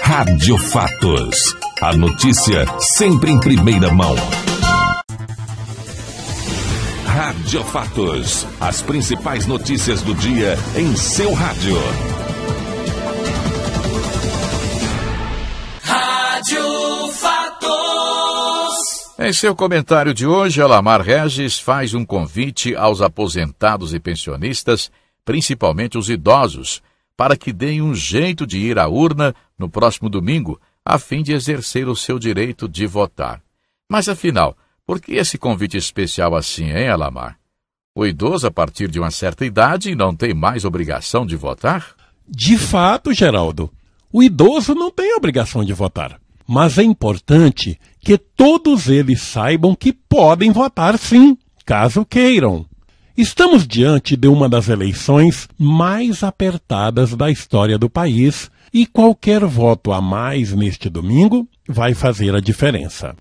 Rádio Fatos. A notícia sempre em primeira mão. Rádio Fatos. As principais notícias do dia em seu rádio. Rádio Fatos. Em seu comentário de hoje, Alamar Regis faz um convite aos aposentados e pensionistas, principalmente os idosos, para que deem um jeito de ir à urna no próximo domingo, a fim de exercer o seu direito de votar. Mas afinal, por que esse convite especial assim, hein, Alamar? O idoso, a partir de uma certa idade, não tem mais obrigação de votar? De fato, Geraldo, o idoso não tem obrigação de votar. Mas é importante que todos eles saibam que podem votar sim, caso queiram. Estamos diante de uma das eleições mais apertadas da história do país e qualquer voto a mais neste domingo vai fazer a diferença.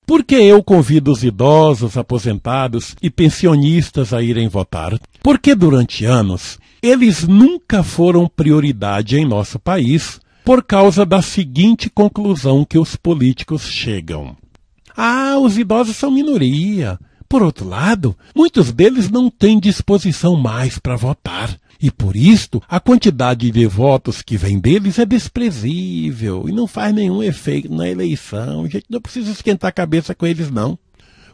Por que eu convido os idosos, aposentados e pensionistas a irem votar? Porque durante anos eles nunca foram prioridade em nosso país por causa da seguinte conclusão que os políticos chegam. Os idosos são minoria. Por outro lado, muitos deles não têm disposição mais para votar. E por isto, a quantidade de votos que vem deles é desprezível e não faz nenhum efeito na eleição. A gente não precisa esquentar a cabeça com eles, não.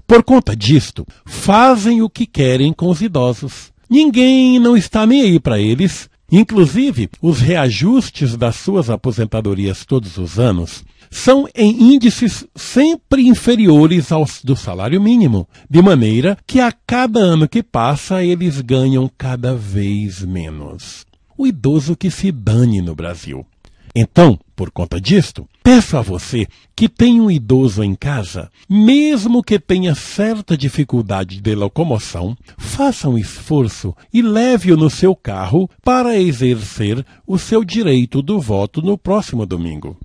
Por conta disto, fazem o que querem com os idosos. Ninguém não está nem aí para eles. Inclusive, os reajustes das suas aposentadorias todos os anos são em índices sempre inferiores aos do salário mínimo, de maneira que a cada ano que passa eles ganham cada vez menos. O idoso que se dane no Brasil. Então, por conta disto, peço a você que tem um idoso em casa, mesmo que tenha certa dificuldade de locomoção, faça um esforço e leve-o no seu carro para exercer o seu direito do voto no próximo domingo.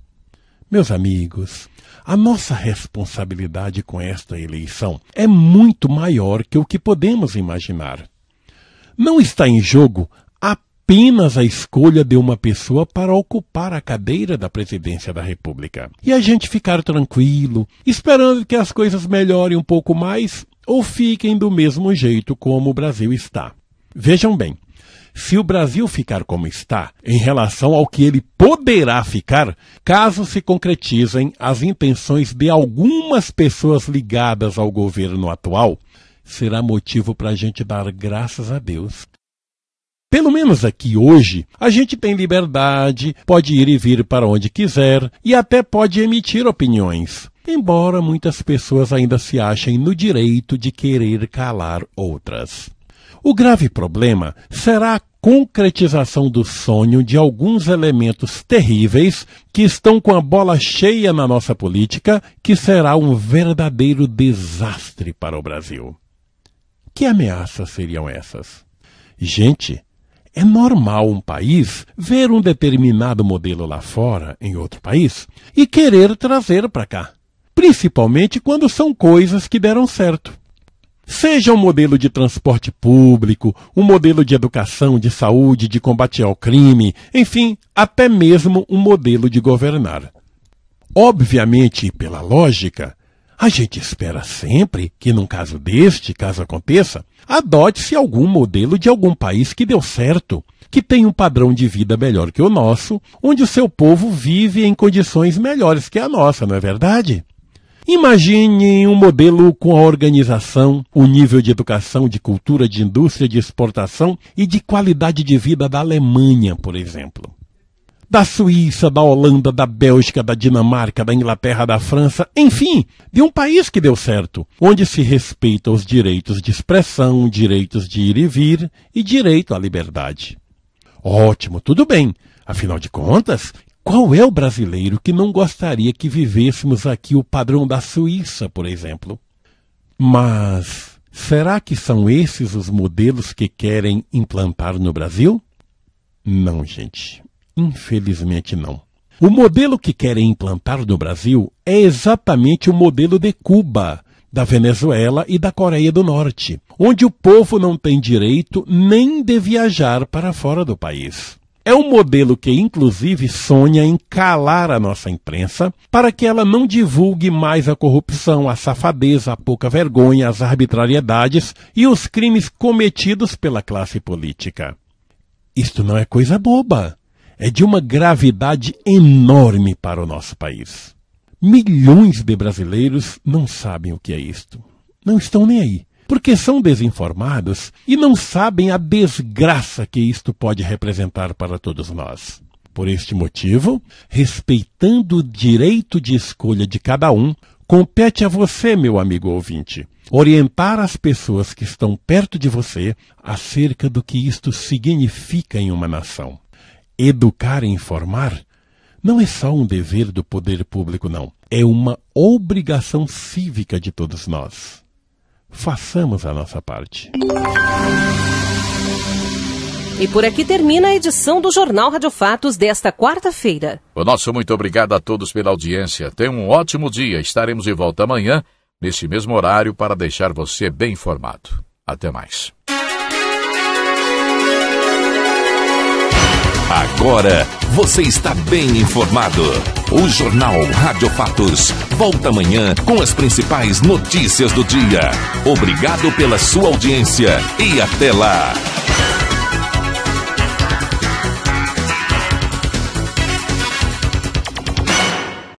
Meus amigos, a nossa responsabilidade com esta eleição é muito maior que o que podemos imaginar. Não está em jogo apenas a escolha de uma pessoa para ocupar a cadeira da presidência da República. E a gente ficar tranquilo, esperando que as coisas melhorem um pouco mais ou fiquem do mesmo jeito como o Brasil está. Vejam bem, se o Brasil ficar como está, em relação ao que ele poderá ficar, caso se concretizem as intenções de algumas pessoas ligadas ao governo atual, será motivo para a gente dar graças a Deus. Pelo menos aqui hoje, a gente tem liberdade, pode ir e vir para onde quiser e até pode emitir opiniões, embora muitas pessoas ainda se achem no direito de querer calar outras. O grave problema será a concretização do sonho de alguns elementos terríveis que estão com a bola cheia na nossa política, que será um verdadeiro desastre para o Brasil. Que ameaças seriam essas? Gente, é normal um país ver um determinado modelo lá fora, em outro país, e querer trazer para cá, principalmente quando são coisas que deram certo. Seja um modelo de transporte público, um modelo de educação, de saúde, de combate ao crime, enfim, até mesmo um modelo de governar. Obviamente, pela lógica, a gente espera sempre que, num caso deste, caso aconteça, adote-se algum modelo de algum país que deu certo, que tem um padrão de vida melhor que o nosso, onde o seu povo vive em condições melhores que a nossa, não é verdade? Imagine um modelo com a organização, o nível de educação, de cultura, de indústria, de exportação e de qualidade de vida da Alemanha, por exemplo. Da Suíça, da Holanda, da Bélgica, da Dinamarca, da Inglaterra, da França, enfim, de um país que deu certo, onde se respeita os direitos de expressão, direitos de ir e vir e direito à liberdade. Ótimo, tudo bem. Afinal de contas, qual é o brasileiro que não gostaria que vivêssemos aqui o padrão da Suíça, por exemplo? Mas será que são esses os modelos que querem implantar no Brasil? Não, gente. Infelizmente não. O modelo que querem implantar no Brasil é exatamente o modelo de Cuba, da Venezuela e da Coreia do Norte, onde o povo não tem direito nem de viajar para fora do país. É um modelo que, inclusive, sonha em calar a nossa imprensa para que ela não divulgue mais a corrupção, a safadeza, a pouca vergonha, as arbitrariedades e os crimes cometidos pela classe política. Isto não é coisa boba. É de uma gravidade enorme para o nosso país. Milhões de brasileiros não sabem o que é isto. Não estão nem aí, porque são desinformados e não sabem a desgraça que isto pode representar para todos nós. Por este motivo, respeitando o direito de escolha de cada um, compete a você, meu amigo ouvinte, orientar as pessoas que estão perto de você acerca do que isto significa em uma nação. Educar e informar não é só um dever do poder público, não. É uma obrigação cívica de todos nós. Façamos a nossa parte. E por aqui termina a edição do Jornal Rádio Fatos desta quarta-feira. O nosso muito obrigado a todos pela audiência. Tenham um ótimo dia. Estaremos de volta amanhã, neste mesmo horário, para deixar você bem informado. Até mais. Agora você está bem informado. O Jornal Rádio Fatos volta amanhã com as principais notícias do dia. Obrigado pela sua audiência e até lá.